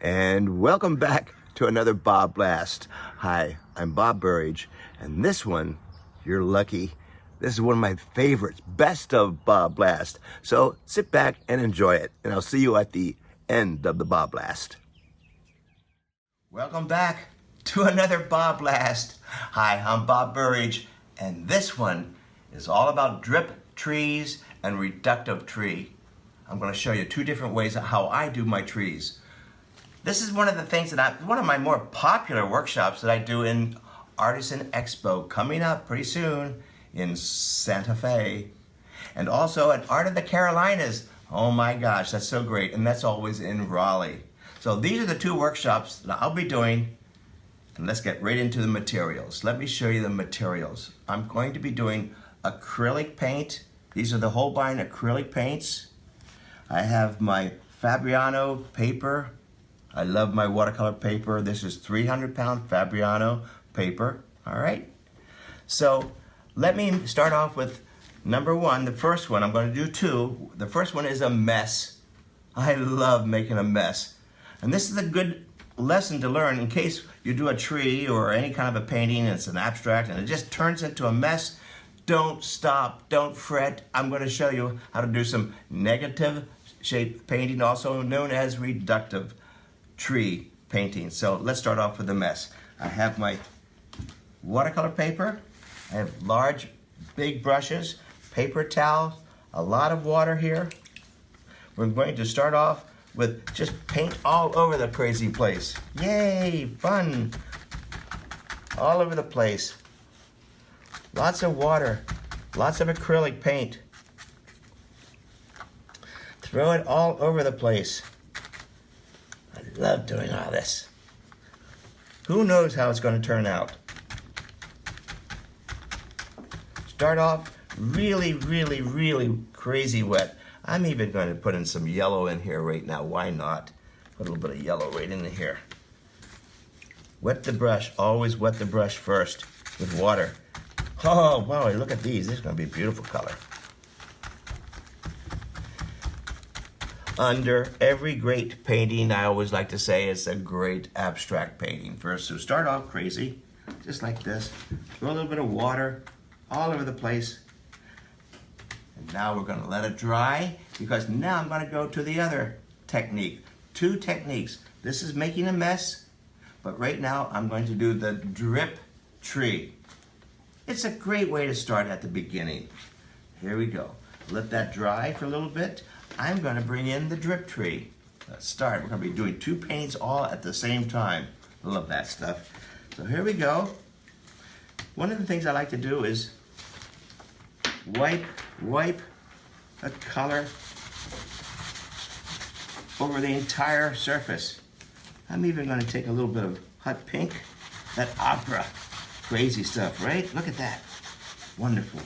and welcome back to another BobBlast. Hi, I'm Bob Burridge, and this one, you're lucky. This is one of my favorites, best of BobBlast. So sit back and enjoy it, and I'll see you at the end of the BobBlast. Welcome back to another BobBlast. Hi, I'm Bob Burridge, and this one is all about drip trees and reductive tree. I'm going to show you two different ways of how I do my trees. This is one of the things one of my more popular workshops that I do in Artisan Expo coming up pretty soon in Santa Fe. And also at Art of the Carolinas. Oh my gosh, that's so great. And that's always in Raleigh. So these are the two workshops that I'll be doing. And let's get right into the materials. Let me show you the materials. I'm going to be doing acrylic paint. These are the Holbein acrylic paints. I have my Fabriano paper. I love my watercolor paper. This is 300-pound Fabriano paper, all right? So let me start off with number one, the first one. I'm going to do two. The first one is a mess. I love making a mess. And this is a good lesson to learn in case you do a tree or any kind of a painting and it's an abstract and it just turns into a mess. Don't stop, don't fret. I'm going to show you how to do some negative shape painting, also known as reductive tree painting. So let's start off with the mess. I have my watercolor paper. I have large, big brushes, paper towels, a lot of water here. We're going to start off with just paint all over the crazy place. Yay, fun. All over the place. Lots of water, lots of acrylic paint. Throw it all over the place. I love doing all this. Who knows how it's going to turn out? Start off really, really, really crazy wet. I'm even going to put in some yellow in here right now. Why not? Put a little bit of yellow right in here. Wet the brush. Always wet the brush first with water. Oh, wow, look at these. This is going to be a beautiful color. Under every great painting, I always like to say it's a great abstract painting first. So start off crazy, just like this. Throw a little bit of water all over the place. And now we're going to let it dry because now I'm going to go to the other technique. Two techniques. This is making a mess, but right now I'm going to do the drip tree. It's a great way to start at the beginning. Here we go. Let that dry for a little bit. I'm going to bring in the drip tree. Let's start. We're going to be doing two paints all at the same time. I love that stuff. So here we go. One of the things I like to do is wipe a color over the entire surface. I'm even going to take a little bit of hot pink, that opera. Crazy stuff, right? Look at that. Wonderful.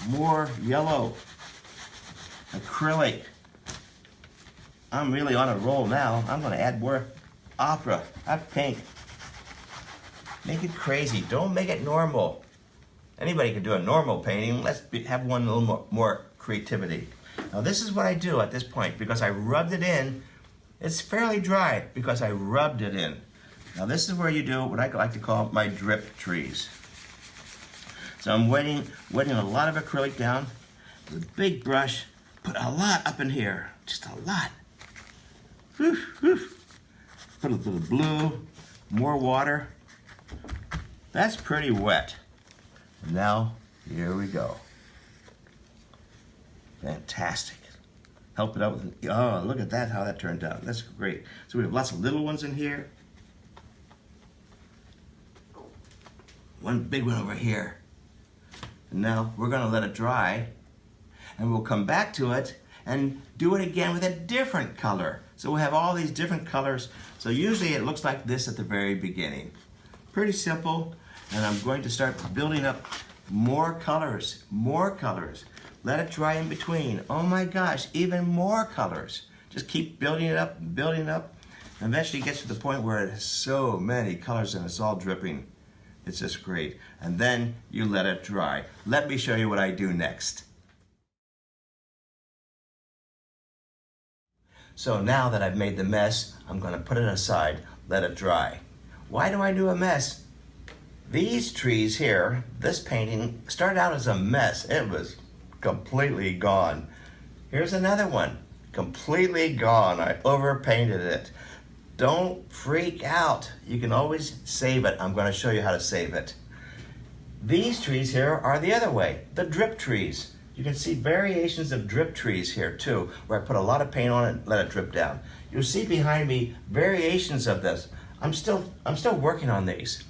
More yellow. Acrylic. I'm really on a roll now. I'm going to add more opera, hot pink. Make it crazy. Don't make it normal. Anybody can do a normal painting. Let's have one a little more creativity. Now this is what I do at this point because I rubbed it in. It's fairly dry because I rubbed it in. Now this is where you do what I like to call my drip trees. So I'm wetting a lot of acrylic down with a big brush. Put a lot up in here, just a lot. Whew, whew. Put a little blue, more water. That's pretty wet. And now, here we go. Fantastic. Help it out with, oh, look at that, how that turned out. That's great. So we have lots of little ones in here. One big one over here. And now we're gonna let it dry and we'll come back to it and do it again with a different color. So we'll have all these different colors. So usually it looks like this at the very beginning. Pretty simple. And I'm going to start building up more colors, more colors. Let it dry in between. Oh my gosh, even more colors. Just keep building it up, building it up. And eventually it gets to the point where it has so many colors and it's all dripping. It's just great. And then you let it dry. Let me show you what I do next. So now that I've made the mess, I'm going to put it aside, let it dry. Why do I do a mess? These trees here, this painting started out as a mess. It was completely gone. Here's another one, completely gone. I overpainted it. Don't freak out. You can always save it. I'm going to show you how to save it. These trees here are the other way, the drip trees. You can see variations of drip trees here too, where I put a lot of paint on it and let it drip down. You'll see behind me variations of this. I'm still working on these.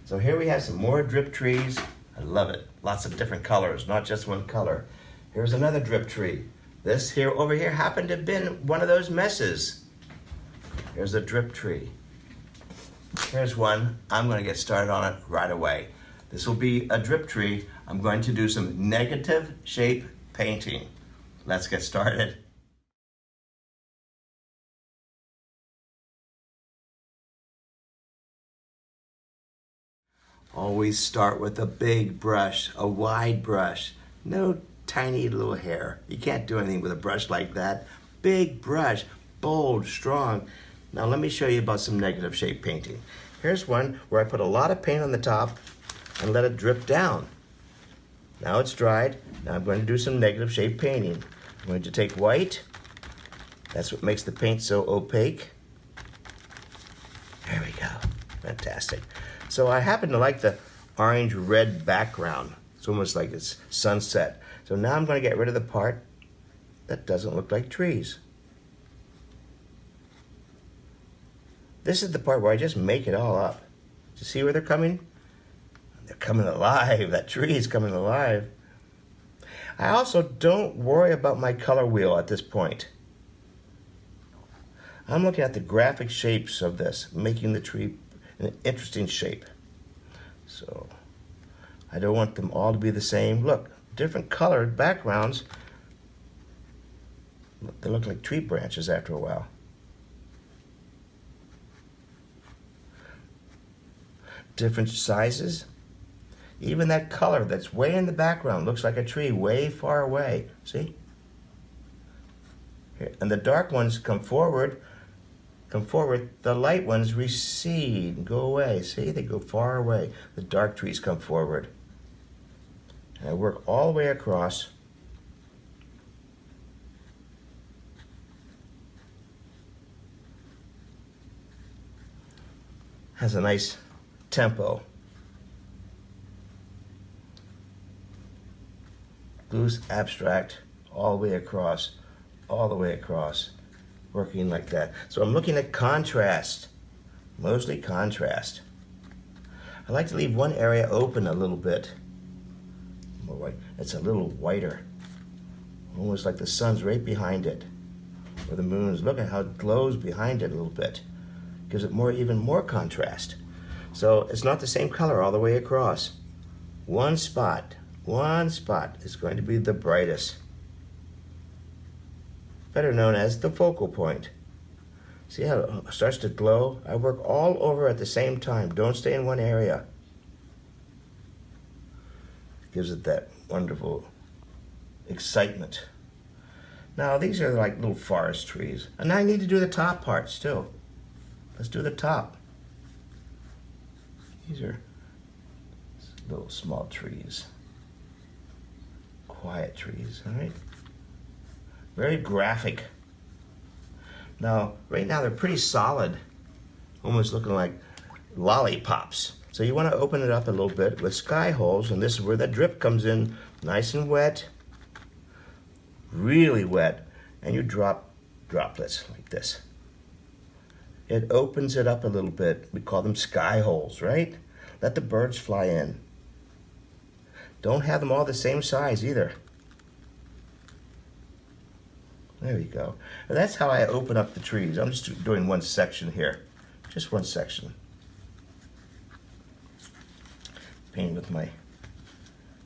So here we have some more drip trees. I love it. Lots of different colors, not just one color. Here's another drip tree. This here over here happened to have been one of those messes. Here's a drip tree. Here's one. I'm going to get started on it right away. This will be a drip tree. I'm going to do some negative shape painting. Let's get started. Always start with a big brush, a wide brush. No tiny little hair. You can't do anything with a brush like that. Big brush, bold, strong. Now let me show you about some negative shape painting. Here's one where I put a lot of paint on the top and let it drip down. Now it's dried. Now I'm going to do some negative shape painting. I'm going to take white. That's what makes the paint so opaque. There we go. Fantastic. So I happen to like the orange-red background. It's almost like it's sunset. So now I'm going to get rid of the part that doesn't look like trees. This is the part where I just make it all up. Do you see where they're coming? They're coming alive. That tree is coming alive. I also don't worry about my color wheel at this point. I'm looking at the graphic shapes of this, making the tree an interesting shape. So I don't want them all to be the same. Look, different colored backgrounds. They look like tree branches after a while. Different sizes. Even that color that's way in the background looks like a tree way far away. See? Here. And the dark ones come forward. The light ones recede and go away. See, they go far away. The dark trees come forward. And I work all the way across. Has a nice tempo. Loose, abstract, all the way across, all the way across. Working like that. So I'm looking at contrast, mostly contrast. I like to leave one area open a little bit. More white. It's a little whiter, almost like the sun's right behind it, or the moon's. Look at how it glows behind it a little bit. Gives it even more contrast. So it's not the same color all the way across. One spot is going to be the brightest. Better known as the focal point. See how it starts to glow? I work all over at the same time. Don't stay in one area. Gives it that wonderful excitement. Now these are like little forest trees. And I need to do the top parts too. Let's do the top. These are little small trees. Quiet trees, all right? Very graphic. Now, right now they're pretty solid, almost looking like lollipops. So you want to open it up a little bit with sky holes, and this is where the drip comes in, nice and wet, really wet, and you drop droplets like this. It opens it up a little bit. We call them sky holes, right? Let the birds fly in. Don't have them all the same size either. There you go. And that's how I open up the trees. I'm just doing one section here. Just one section. Painting with my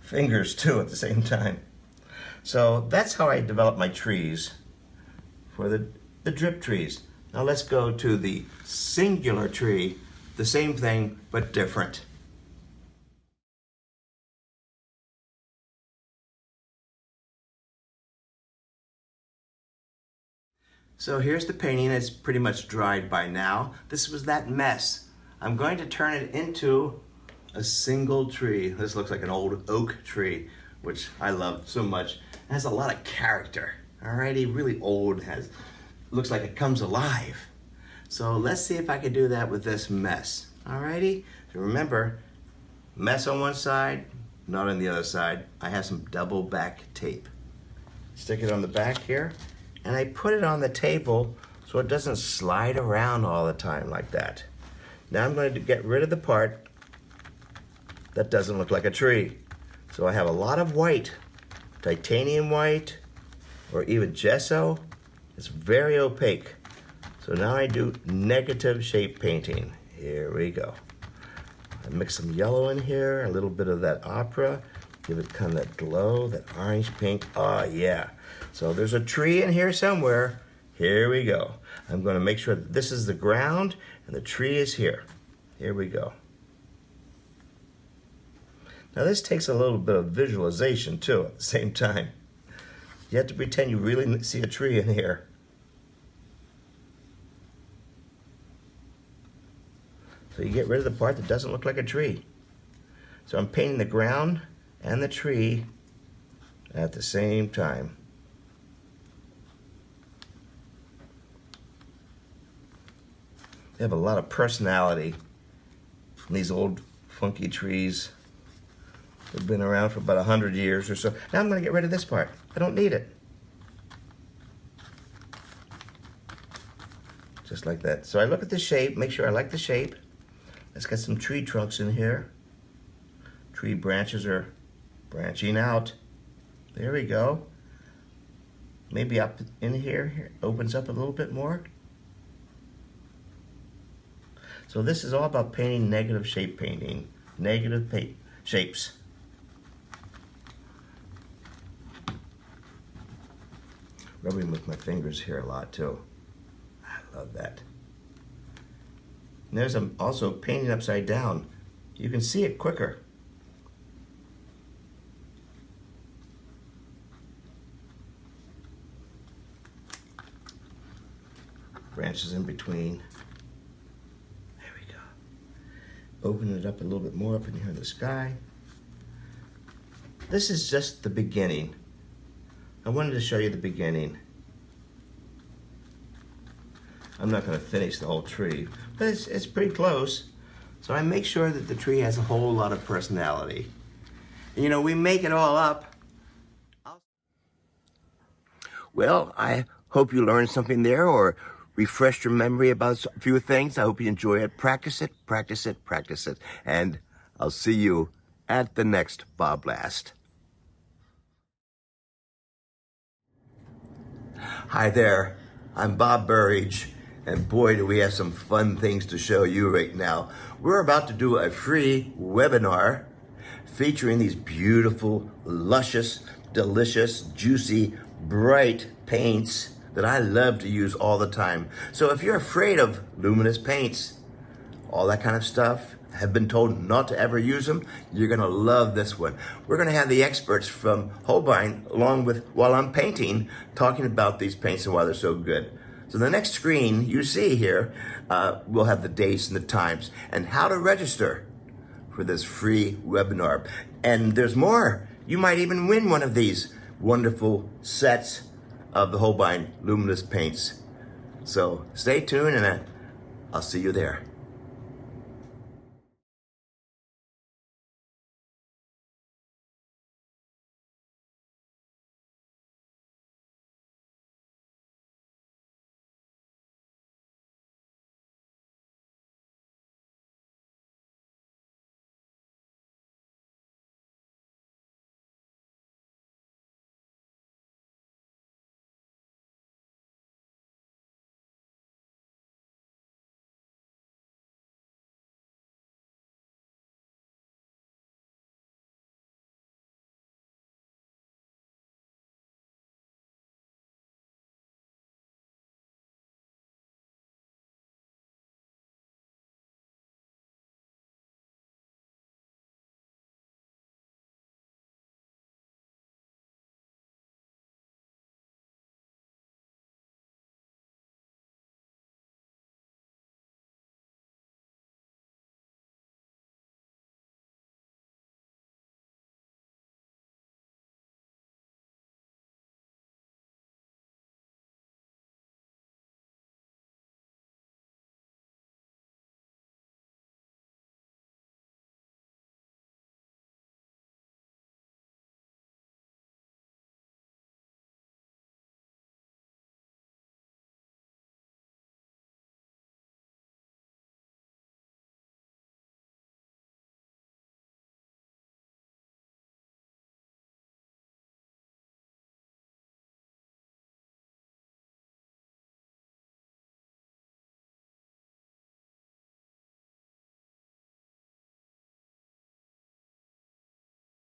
fingers too at the same time. So that's how I develop my trees for the drip trees. Now let's go to the singular tree. The same thing, but different. So here's the painting. It's pretty much dried by now. This was that mess. I'm going to turn it into a single tree. This looks like an old oak tree, which I love so much. It has a lot of character. Alrighty, really old, looks like it comes alive. So let's see if I can do that with this mess. Alrighty, so remember, mess on one side, not on the other side. I have some double back tape. Stick it on the back here, and I put it on the table so it doesn't slide around all the time like that. Now I'm going to get rid of the part that doesn't look like a tree. So I have a lot of white, titanium white, or even gesso. It's very opaque. So now I do negative shape painting. Here we go. I mix some yellow in here, a little bit of that opera, give it kind of that glow, that orange pink. Oh yeah. So there's a tree in here somewhere. Here we go. I'm going to make sure that this is the ground and the tree is here. Here we go. Now this takes a little bit of visualization too at the same time. You have to pretend you really see a tree in here. So you get rid of the part that doesn't look like a tree. So I'm painting the ground and the tree at the same time. They have a lot of personality. These old funky trees have been around for about 100 years or so. Now I'm going to get rid of this part. I don't need it. Just like that. So I look at the shape, make sure I like the shape. Let's get some tree trunks in here. Tree branches are branching out. There we go. Maybe up in here, opens up a little bit more. So this is all about painting negative shape painting. Negative shapes. Rubbing with my fingers here a lot too. I love that. And there's also painting upside down. You can see it quicker. Branches in between. There we go. Open it up a little bit more up in here in the sky. This is just the beginning. I wanted to show you the beginning. I'm not going to finish the whole tree, but it's pretty close. So I make sure that the tree has a whole lot of personality. And, you know, we make it all up. Well, I hope you learned something there or refreshed your memory about a few things. I hope you enjoy it. Practice it, practice it, practice it. And I'll see you at the next BobBlast. Hi there, I'm Bob Burridge, and boy do we have some fun things to show you right now. We're about to do a free webinar featuring these beautiful, luscious, delicious, juicy, bright paints that I love to use all the time. So if you're afraid of luminous paints, all that kind of stuff, have been told not to ever use them, you're gonna love this one. We're gonna have the experts from Holbein along with, while I'm painting, talking about these paints and why they're so good. So the next screen you see here, will have the dates and the times and how to register for this free webinar. And there's more. You might even win one of these wonderful sets of the Holbein luminous paints. So stay tuned and I'll see you there.